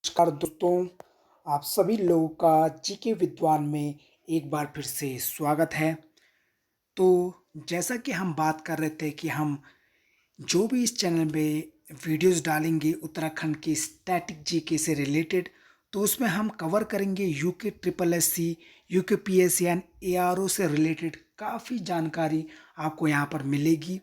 नमस्कार दोस्तों, आप सभी लोगों का जीके विद्वान में एक बार फिर से स्वागत है। तो जैसा कि हम बात कर रहे थे कि हम जो भी इस चैनल पे वीडियोस डालेंगे उत्तराखंड के स्टैटिक जीके से रिलेटेड, तो उसमें हम कवर करेंगे UK triple SC, UK PSC and ARO से रिलेटेड काफ़ी जानकारी आपको यहाँ पर मिलेगी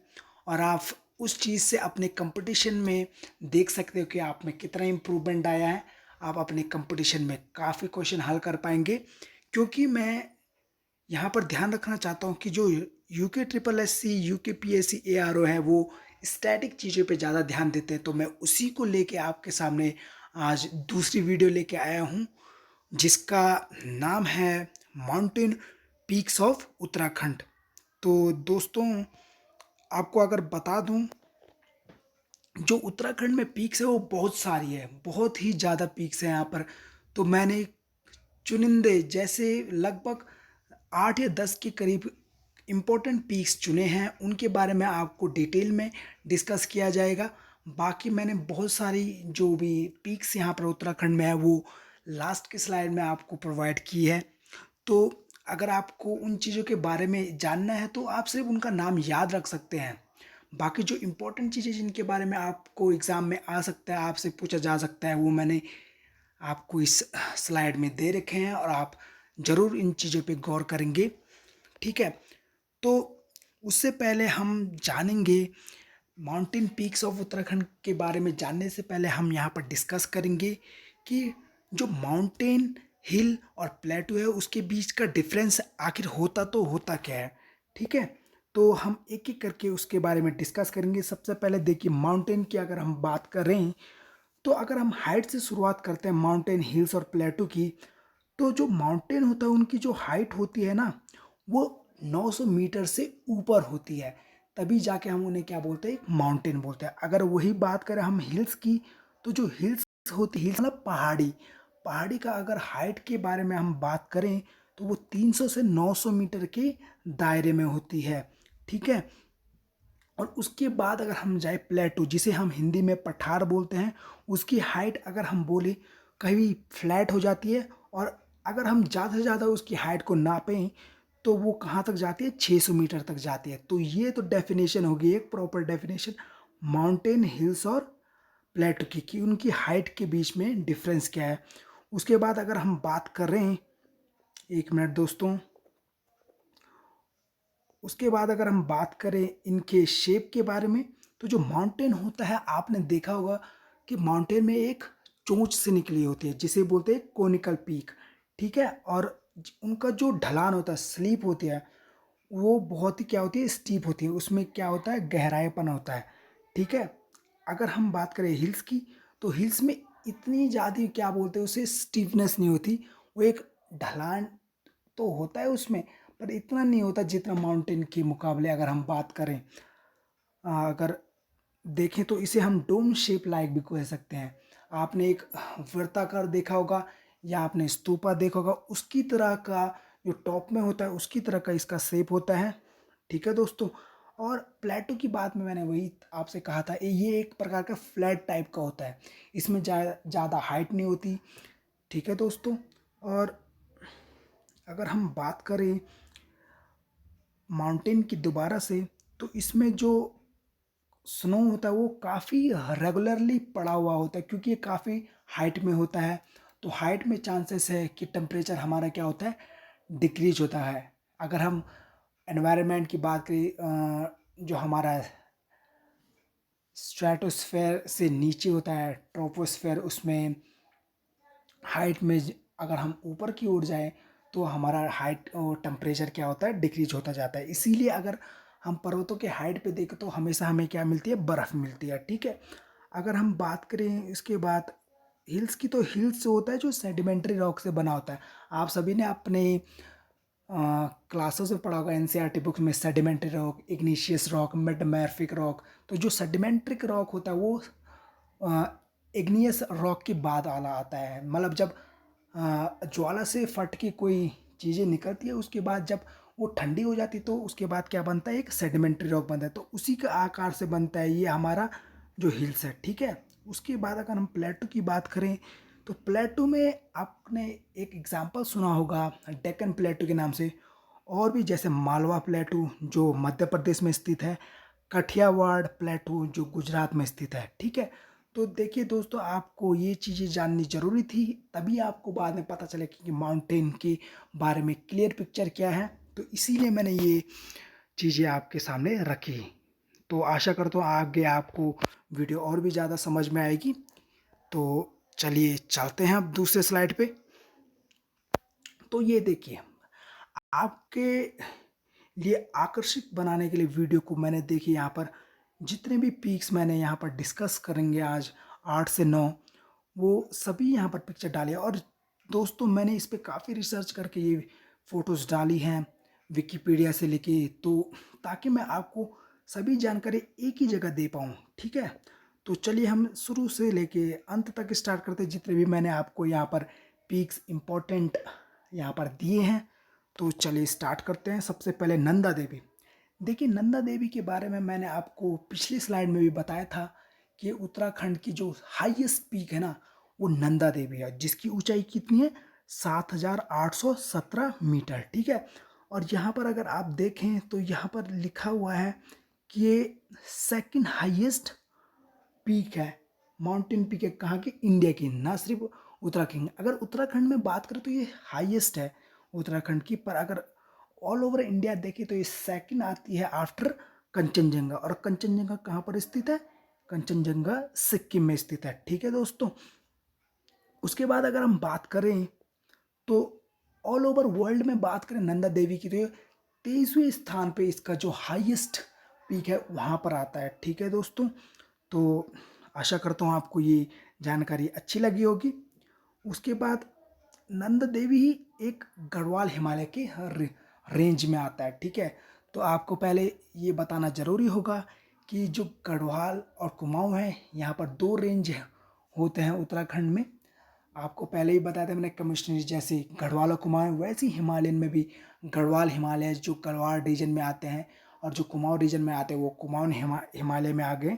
और आप उस चीज़ से अपने कंपटीशन में देख सकते हो कि आप में कितना इम्प्रूवमेंट आया है। आप अपने कंपटीशन में काफ़ी क्वेश्चन हल कर पाएंगे, क्योंकि मैं यहाँ पर ध्यान रखना चाहता हूँ कि जो UK triple SC, UK PSC, ARO है वो स्टैटिक चीज़ों पे ज़्यादा ध्यान देते हैं। तो मैं उसी को लेके आपके सामने आज दूसरी वीडियो लेके आया हूँ, जिसका नाम है माउंटेन पीक्स ऑफ उत्तराखंड। तो दोस्तों, आपको अगर बता दूं, जो उत्तराखंड में पीक्स है वो बहुत सारी है, बहुत ही ज़्यादा पीक्स हैं यहाँ पर। तो मैंने चुनिंदे जैसे लगभग 8 या 10 के करीब इम्पोर्टेंट पीक्स चुने हैं, उनके बारे में आपको डिटेल में डिस्कस किया जाएगा। बाकी मैंने बहुत सारी जो भी पीक्स यहाँ पर उत्तराखंड में है वो लास्ट के स्लाइड में आपको प्रोवाइड की है। तो अगर आपको उन चीज़ों के बारे में जानना है तो आप सिर्फ उनका नाम याद रख सकते हैं। बाकी जो इम्पोर्टेंट चीज़ें जिनके बारे में आपको एग्ज़ाम में आ सकता है, आपसे पूछा जा सकता है, वो मैंने आपको इस स्लाइड में दे रखे हैं और आप ज़रूर इन चीज़ों पे गौर करेंगे। ठीक है, तो उससे पहले हम जानेंगे माउंटेन पीक्स ऑफ उत्तराखंड के बारे में। जानने से पहले हम यहाँ पर डिस्कस करेंगे कि जो माउंटेन, हिल और प्लेटू है उसके बीच का डिफरेंस आखिर होता क्या है। ठीक है, तो हम एक एक करके उसके बारे में डिस्कस करेंगे। सबसे पहले देखिए, माउंटेन की अगर हम बात करें तो अगर हम हाइट से शुरुआत करते हैं माउंटेन, हिल्स और प्लेटू की, तो जो माउंटेन होता है उनकी जो हाइट होती है ना, वो 900 मीटर से ऊपर होती है। तभी जाके हम उन्हें क्या बोलते हैं, एक माउंटेन बोलते हैं। अगर वही बात करें हम हिल्स की, तो जो हिल्स होती है, हिल्स मतलब पहाड़ी, पहाड़ी का अगर हाइट के बारे में हम बात करें तो वो 300 से 900 मीटर के दायरे में होती है। ठीक है, और उसके बाद अगर हम जाए प्लेटू, जिसे हम हिंदी में पठार बोलते हैं, उसकी हाइट अगर हम बोले कहीं फ्लैट हो जाती है। और अगर हम ज़्यादा से ज़्यादा उसकी हाइट को नापें तो वो कहाँ तक जाती है, 600 मीटर तक जाती है। तो ये तो डेफिनेशन होगी, एक प्रॉपर डेफिनेशन माउंटेन, हिल्स और प्लेटू की, कि उनकी हाइट के बीच में डिफरेंस क्या है। उसके बाद अगर हम बात करें, एक मिनट दोस्तों, उसके बाद अगर हम बात करें इनके शेप के बारे में, तो जो माउंटेन होता है आपने देखा होगा कि माउंटेन में एक चोंच से निकली होती है जिसे बोलते हैं कोनिकल पीक। ठीक है, और उनका जो ढलान होता है, स्लीप होती है, वो बहुत ही क्या होती है, स्टीप होती है। उसमें क्या होता है, गहराईपन होता है। ठीक है, अगर हम बात करें हिल्स की, तो हिल्स में इतनी ज़्यादा क्या बोलते हैं उसे, स्टीफनेस नहीं होती। वो एक ढलान तो होता है उसमें, पर इतना नहीं होता जितना माउंटेन के मुकाबले। अगर हम बात करें, अगर देखें तो इसे हम डोम शेप लाइक भी कह सकते हैं। आपने एक वृत्ताकार देखा होगा या आपने स्तूपा देखा होगा, उसकी तरह का जो टॉप में होता है उसकी तरह का इसका शेप होता है। ठीक है दोस्तों, और प्लेटो की बात में मैंने वही आपसे कहा था, ये एक प्रकार का फ्लैट टाइप का होता है, इसमें ज़्यादा हाइट नहीं होती। ठीक है दोस्तों, और अगर हम बात करें माउंटेन की दोबारा से, तो इसमें जो स्नो होता है वो काफ़ी रेगुलरली पड़ा हुआ होता है, क्योंकि ये काफ़ी हाइट में होता है। तो हाइट में चांसेस है कि टेम्परेचर हमारा क्या होता है, डिक्रीज होता है। अगर हम एनवायरनमेंट की बात करें, जो हमारा स्ट्रेटोस्फेयर से नीचे होता है, ट्रोपोस्फेयर, उसमें हाइट में अगर हम ऊपर की ओर जाएं तो हमारा हाइट और टेम्परेचर क्या होता है, डिक्रीज होता जाता है। इसीलिए अगर हम पर्वतों के हाइट पे देखें तो हमेशा हमें क्या मिलती है, बर्फ़ मिलती है। ठीक है, अगर हम बात करें इसके बाद हिल्स की, तो हिल्स जो होता है जो सेडिमेंट्री रॉक से बना होता है। आप सभी ने अपने क्लासेस में पढ़ा होगा, एनसीईआरटी बुक्स में, sedimentary rock, igneous rock, metamorphic rock. तो जो सेडिमेंट्रिक रॉक होता है वो इग्नियस रॉक के बाद आला आता है। मतलब जब ज्वाला से फट के कोई चीज़ें निकलती है, उसके बाद जब वो ठंडी हो जाती है तो उसके बाद क्या बनता है, एक सेडिमेंट्री रॉक बनता है। तो उसी का आकार से बनता है ये हमारा जो हिल्स है। ठीक है, उसके बाद अगर हम प्लेटो की बात करें तो प्लेटू में आपने एक एग्जांपल सुना होगा डेक्कन प्लेटू के नाम से, और भी जैसे मालवा प्लेटू जो मध्य प्रदेश में स्थित है, कठियावाड़ प्लेटू जो गुजरात में स्थित है। ठीक है, तो देखिए दोस्तों, आपको ये चीज़ें जाननी ज़रूरी थी, तभी आपको बाद में पता चले कि माउंटेन के बारे में क्लियर पिक्चर क्या है। तो इसीलिए मैंने ये चीज़ें आपके सामने रखी। तो आशा करता हूँ आगे आपको वीडियो और भी ज़्यादा समझ में आएगी। तो चलिए चलते हैं अब दूसरे स्लाइड पे। तो ये देखिए, आपके लिए आकर्षक बनाने के लिए वीडियो को मैंने देखी यहाँ पर जितने भी पीक्स मैंने यहाँ पर डिस्कस करेंगे आज 8 से 9, वो सभी यहाँ पर पिक्चर डाले। और दोस्तों मैंने इस पर काफ़ी रिसर्च करके ये फ़ोटोज़ डाली हैं विकिपीडिया से लेके, तो ताकि मैं आपको सभी जानकारी एक ही जगह दे पाऊँ। ठीक है, तो चलिए हम शुरू से लेके अंत तक स्टार्ट करते हैं, जितने भी मैंने आपको यहाँ पर पीक्स इम्पोर्टेंट यहाँ पर दिए हैं। तो चलिए स्टार्ट करते हैं। सबसे पहले नंदा देवी। देखिए, नंदा देवी के बारे में मैंने आपको पिछली स्लाइड में भी बताया था कि उत्तराखंड की जो हाईएस्ट पीक है ना, वो नंदा देवी है, जिसकी ऊंचाई कितनी है, 7,817 मीटर। ठीक है, और यहाँ पर अगर आप देखें तो यहाँ पर लिखा हुआ है कि ये सेकंड हाईएस्ट पीक है, माउंटेन पीक है, कहाँ की, इंडिया की, ना सिर्फ उत्तराखंड। अगर उत्तराखंड में बात करें तो ये हाईएस्ट है उत्तराखंड की, पर अगर ऑल ओवर इंडिया देखें तो ये सेकंड आती है आफ्टर कंचनजंगा। और कंचनजंगा कहाँ पर स्थित है, कंचनजंगा सिक्किम में स्थित है। ठीक है दोस्तों, उसके बाद अगर हम बात करें तो ऑल ओवर वर्ल्ड में बात करें नंदा देवी की, तो 23वें स्थान पे इसका जो हाईएस्ट पीक है वहाँ पर आता है। ठीक है दोस्तों, तो आशा करता हूँ आपको ये जानकारी अच्छी लगी होगी। उसके बाद नंदा देवी ही एक गढ़वाल हिमालय के रेंज में आता है। ठीक है, तो आपको पहले ये बताना ज़रूरी होगा कि जो गढ़वाल और कुमाऊँ है, यहाँ पर दो रेंज होते हैं उत्तराखंड में। आपको पहले ही बताया था मैंने, कमिश्नरी जैसे गढ़वाल और कुमाऊँ, वैसे ही हिमालयन में भी गढ़वाल हिमालय जो गढ़वाल रीजन में आते हैं, और जो कुमाऊँ रीजन में आते हैं वो कुमाऊँ हिमालय में आ गए।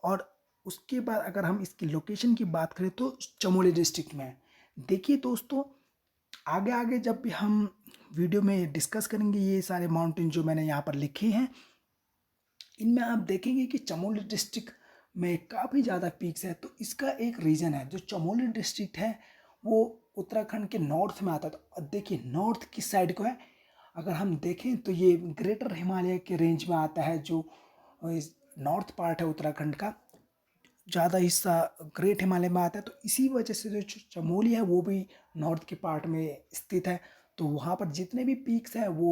और उसके बाद अगर हम इसकी लोकेशन की बात करें तो चमोली डिस्ट्रिक्ट में है। देखिए दोस्तों, आगे आगे जब भी हम वीडियो में डिस्कस करेंगे ये सारे माउंटेन जो मैंने यहाँ पर लिखे हैं, इनमें आप देखेंगे कि चमोली डिस्ट्रिक्ट में काफ़ी ज़्यादा पीक्स है। तो इसका एक रीज़न है, जो चमोली डिस्ट्रिक्ट है वो उत्तराखंड के नॉर्थ में आता है। तो देखिए नॉर्थ किस साइड को है, अगर हम देखें तो ये ग्रेटर हिमालय के रेंज में आता है, जो नॉर्थ पार्ट है उत्तराखंड का, ज़्यादा हिस्सा ग्रेट हिमालय में आता है। तो इसी वजह से जो चमोली है वो भी नॉर्थ के पार्ट में स्थित है। तो वहाँ पर जितने भी पीक्स हैं वो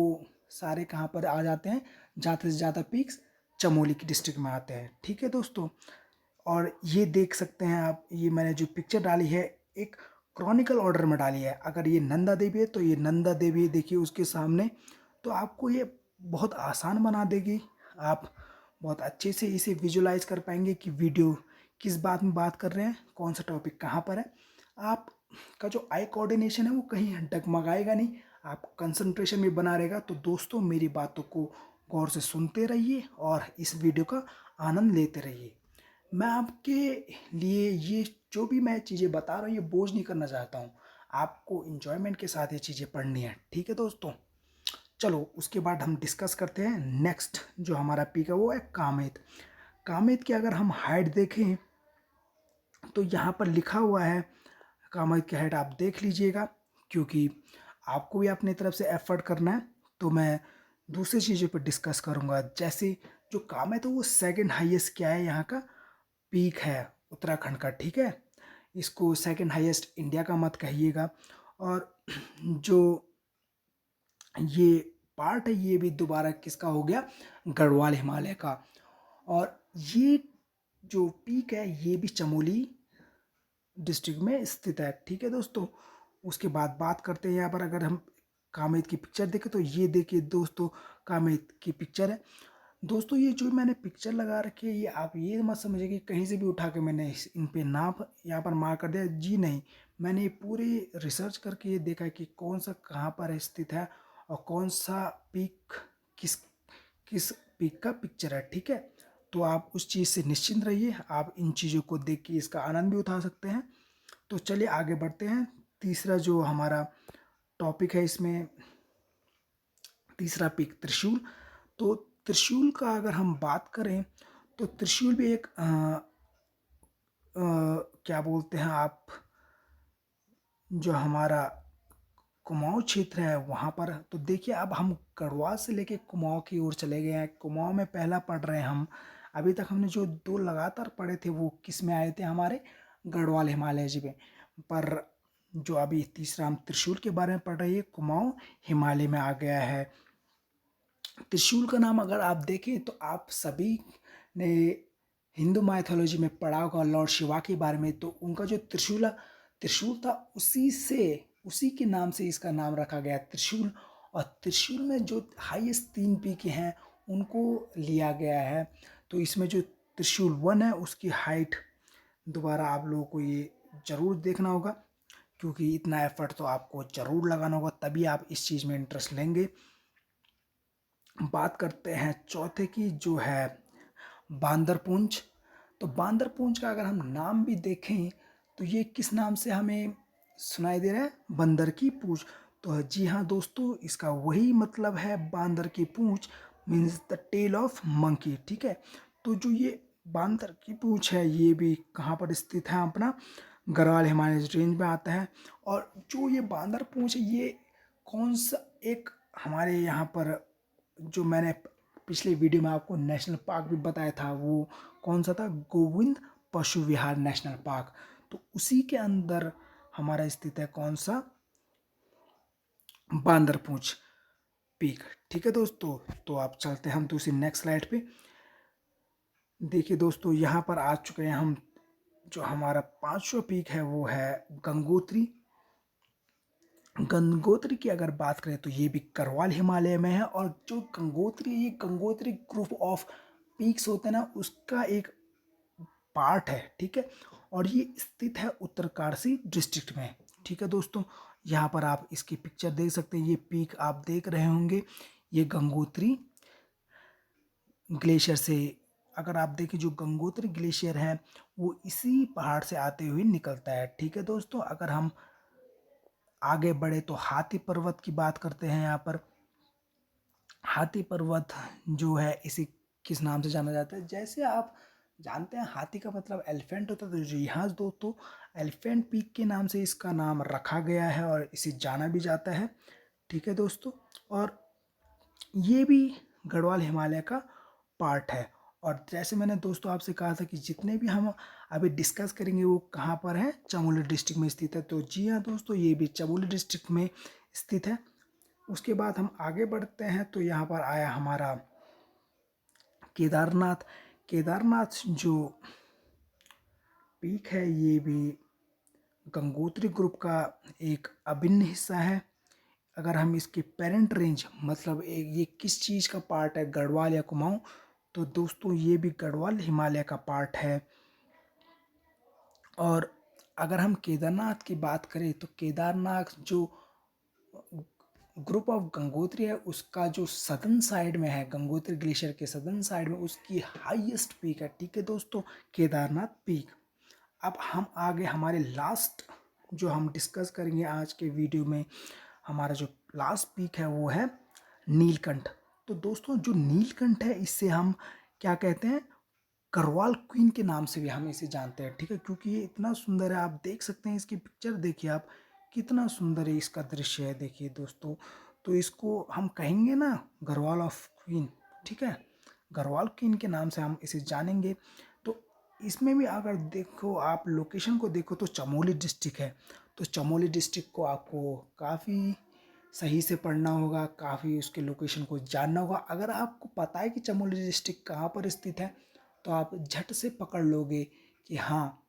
सारे कहाँ पर आ जाते हैं, ज़्यादा से ज़्यादा पीक्स चमोली की डिस्ट्रिक्ट में आते हैं। ठीक है दोस्तों, और ये देख सकते हैं आप, ये मैंने जो पिक्चर डाली है एक क्रॉनिकल ऑर्डर में डाली है। अगर ये नंदा देवी है तो ये नंदा देवी देखिए उसके सामने, तो आपको ये बहुत आसान बना देगी। आप बहुत अच्छे से इसे विजुलाइज कर पाएंगे कि वीडियो किस बात में बात कर रहे हैं, कौन सा टॉपिक कहाँ पर है। आपका जो आई कोऑर्डिनेशन है वो कहीं डगमगाएगा नहीं, आप कंसंट्रेशन में बना रहेगा। तो दोस्तों मेरी बातों को गौर से सुनते रहिए और इस वीडियो का आनंद लेते रहिए। मैं आपके लिए ये जो भी मैं चीज़ें बता रहा हूँ ये बोझ नहीं करना चाहता हूँ, आपको इन्जॉयमेंट के साथ ये चीज़ें पढ़नी है। ठीक है दोस्तों, चलो उसके बाद हम डिस्कस करते हैं। नेक्स्ट जो हमारा पीक है वो है कामेत। कामेत की अगर हम हाइट देखें तो यहाँ पर लिखा हुआ है, कामेत की हाइट आप देख लीजिएगा, क्योंकि आपको भी अपनी तरफ से एफर्ट करना है। तो मैं दूसरी चीज़ों पर डिस्कस करूँगा, जैसे जो कामेत है वो सेकंड हाईएस्ट क्या है, यहाँ का पीक है उत्तराखंड का। ठीक है, इसको सेकंड हाईएस्ट इंडिया का मत कहिएगा। और जो ये पार्ट है ये भी दोबारा किसका हो गया, गढ़वाल हिमालय का। और ये जो पीक है ये भी चमोली डिस्ट्रिक्ट में स्थित है। ठीक है दोस्तों, उसके बाद बात करते हैं यहाँ पर, अगर हम कामेत की पिक्चर देखें तो ये देखिए दोस्तों कामेत की पिक्चर है। दोस्तों ये जो मैंने पिक्चर लगा रखी है, ये आप ये मत समझिए कि कहीं से भी उठा के मैंने इन पे नाप यहाँ पर मार्क कर दिया, जी नहीं। मैंने ये पूरी रिसर्च करके ये देखा कि कौन सा कहाँ पर स्थित है और कौन सा पीक किस किस पीक का पिक्चर है। ठीक है, तो आप उस चीज़ से निश्चिंत रहिए, आप इन चीज़ों को देख के इसका आनंद भी उठा सकते हैं। तो चलिए आगे बढ़ते हैं। तीसरा जो हमारा टॉपिक है इसमें, तीसरा पीक त्रिशूल। तो त्रिशूल का अगर हम बात करें तो त्रिशूल भी एक क्या बोलते हैं आप, जो हमारा कुमाऊं क्षेत्र है वहाँ पर। तो देखिए अब हम गढ़वाल से लेके कुमाऊं की ओर चले गए हैं। कुमाऊं में पहला पढ़ रहे हैं हम। अभी तक हमने जो दो लगातार पढ़े थे वो किस में आए थे, हमारे गढ़वाल हिमालय जी में। पर जो अभी तीसरा हम त्रिशूल के बारे में पढ़ रहे हैं, कुमाऊं हिमालय में आ गया है। त्रिशूल का नाम अगर आप देखें तो आप सभी ने हिंदू माइथोलॉजी में पढ़ा होगा लॉर्ड शिवा के बारे में। तो उनका जो त्रिशूल त्रिशूल था उसी के नाम से इसका नाम रखा गया त्रिशूल। और त्रिशूल में जो हाईएस्ट 3 पीके हैं उनको लिया गया है। तो इसमें जो त्रिशूल 1 है उसकी हाइट, दोबारा आप लोगों को ये ज़रूर देखना होगा, क्योंकि इतना एफर्ट तो आपको ज़रूर लगाना होगा, तभी आप इस चीज़ में इंटरेस्ट लेंगे। बात करते हैं चौथे की, जो है बांदरपूंछ। तो बांदरपूंछ का अगर हम नाम भी देखें तो ये किस नाम से हमें सुनाई दे रहा है, बंदर की पूंछ। तो जी हाँ दोस्तों, इसका वही मतलब है, बांदर की पूंछ means the tail of monkey. ठीक है, तो जो ये बांदर की पूंछ है ये भी कहाँ पर स्थित है, अपना गढ़वाल हिमालय रेंज में आता है। और जो ये बांदर पूंछ है ये कौन सा एक हमारे यहाँ पर, जो मैंने पिछले वीडियो में आपको नेशनल पार्क भी बताया था, वो कौन सा था, गोविंद पशु विहार नेशनल पार्क। तो उसी के अंदर हमारा स्थित है कौन सा, बांदरपूंछ पीक। ठीक है दोस्तों, तो आप चलते हैं हम दूसरी नेक्स्ट स्लाइड पे। देखिए दोस्तों, यहाँ पर आ चुके हैं हम। जो हमारा 5वां पीक है वो है गंगोत्री। गंगोत्री की अगर बात करें तो ये भी करवाल हिमालय में है। और जो गंगोत्री, ये गंगोत्री ग्रुप ऑफ पीक्स होते हैं ना, उसका एक पार्ट है। ठीक है, और ये स्थित है उत्तरकाशी डिस्ट्रिक्ट में। ठीक है दोस्तों, यहाँ पर आप इसकी पिक्चर देख सकते हैं। ये पीक आप देख रहे होंगे, ये गंगोत्री ग्लेशियर से, अगर आप देखें जो गंगोत्री ग्लेशियर है वो इसी पहाड़ से आते हुए निकलता है। ठीक है दोस्तों, अगर हम आगे बढ़े तो हाथी पर्वत की बात करते हैं। यहाँ पर हाथी पर्वत जो है इसी किस नाम से जाना जाता है, जैसे आप जानते हैं हाथी का मतलब एलिफेंट होता है। तो यहाँ दोस्तों एलिफेंट पीक के नाम से इसका नाम रखा गया है और इसे जाना भी जाता है। ठीक है दोस्तों, और ये भी गढ़वाल हिमालय का पार्ट है। और जैसे मैंने दोस्तों आपसे कहा था कि जितने भी हम अभी डिस्कस करेंगे वो कहाँ पर है, चमोली डिस्ट्रिक्ट में स्थित है। तो जी हाँ दोस्तों, ये भी चमोली डिस्ट्रिक्ट में स्थित है। उसके बाद हम आगे बढ़ते हैं तो यहाँ पर आया हमारा केदारनाथ। केदारनाथ जो पीक है ये भी गंगोत्री ग्रुप का एक अभिन्न हिस्सा है। अगर हम इसके पेरेंट रेंज, मतलब ये किस चीज़ का पार्ट है, गढ़वाल या कुमाऊं, तो दोस्तों ये भी गढ़वाल हिमालय का पार्ट है। और अगर हम केदारनाथ की बात करें तो केदारनाथ जो ग्रुप ऑफ गंगोत्री है उसका जो सदर्न साइड में है, गंगोत्री ग्लेशियर के सदर्न साइड में उसकी हाईएस्ट पीक है। ठीक है दोस्तों, केदारनाथ पीक। अब हम आगे हमारे लास्ट जो हम डिस्कस करेंगे आज के वीडियो में, हमारा जो लास्ट पीक है वो है नीलकंठ। तो दोस्तों जो नीलकंठ है इससे हम क्या कहते हैं, करवाल क्वीन के नाम से भी हम इसे जानते हैं। ठीक है, क्योंकि ये इतना सुंदर है, आप देख सकते हैं इसकी पिक्चर देखिए आप, कितना सुंदर है इसका दृश्य है। देखिए दोस्तों, तो इसको हम कहेंगे ना गढ़वाल ऑफ क्वीन। ठीक है, गढ़वाल क्वीन के नाम से हम इसे जानेंगे। तो इसमें भी अगर देखो आप लोकेशन को देखो तो चमोली डिस्ट्रिक्ट है। तो चमोली डिस्ट्रिक्ट को आपको काफ़ी सही से पढ़ना होगा, काफ़ी उसके लोकेशन को जानना होगा। अगर आपको पता है कि चमोली डिस्ट्रिक्ट कहाँ पर स्थित है तो आप झट से पकड़ लोगे कि हाँ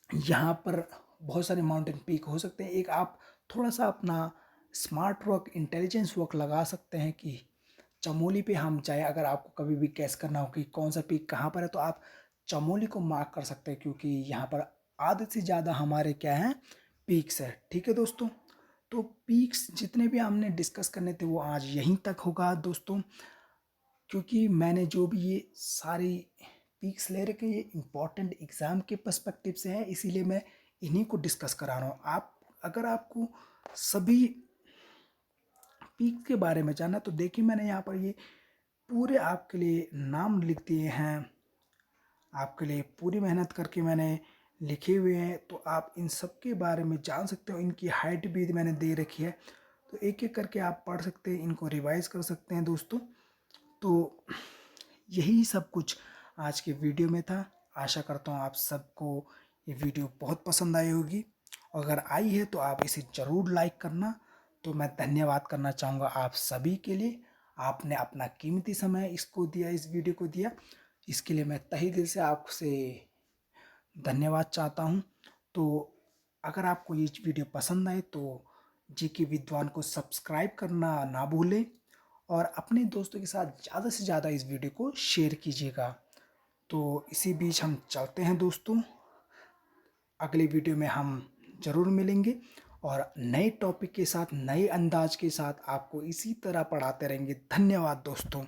यहाँ पर बहुत सारे माउंटेन पीक हो सकते हैं। एक आप थोड़ा सा अपना स्मार्ट वर्क, इंटेलिजेंस वर्क लगा सकते हैं कि चमोली पे हम जाए। अगर आपको कभी भी कैस करना हो कि कौन सा पीक कहाँ पर है तो आप चमोली को मार्क कर सकते हैं, क्योंकि यहाँ पर आधे से ज़्यादा हमारे क्या हैं, पीक्स है। ठीक है दोस्तों, तो पीक्स जितने भी हमने डिस्कस करने थे वो आज यहीं तक होगा दोस्तों, क्योंकि मैंने जो भी ये सारी पीक्स ले रखे ये इम्पॉर्टेंट एग्ज़ाम के पर्सपेक्टिव से है, इसीलिए मैं इन्हीं को डिस्कस करा रहा हूँ। अगर आपको सभी पीक के बारे में जानना तो देखिए मैंने यहाँ पर ये पूरे आपके लिए नाम लिख दिए हैं, आपके लिए पूरी मेहनत करके मैंने लिखे हुए हैं, तो आप इन सब के बारे में जान सकते हो। इनकी हाइट भी मैंने दे रखी है, तो एक एक करके आप पढ़ सकते हैं, इनको रिवाइज कर सकते हैं दोस्तों। तो यही सब कुछ आज के वीडियो में था। आशा करता हूँ आप सबको ये वीडियो बहुत पसंद आई होगी। अगर आई है तो आप इसे ज़रूर लाइक करना। तो मैं धन्यवाद करना चाहूँगा आप सभी के लिए। आपने अपना कीमती समय इसको दिया, इस वीडियो को दिया, इसके लिए मैं तहे दिल से आपसे धन्यवाद चाहता हूँ। तो अगर आपको ये वीडियो पसंद आए तो जीके विद्वान को सब्सक्राइब करना ना भूलें और अपने दोस्तों के साथ ज़्यादा से ज़्यादा इस वीडियो को शेयर कीजिएगा। तो इसी बीच हम चलते हैं दोस्तों, अगले वीडियो में हम ज़रूर मिलेंगे और नए टॉपिक के साथ, नए अंदाज के साथ आपको इसी तरह पढ़ाते रहेंगे। धन्यवाद दोस्तों।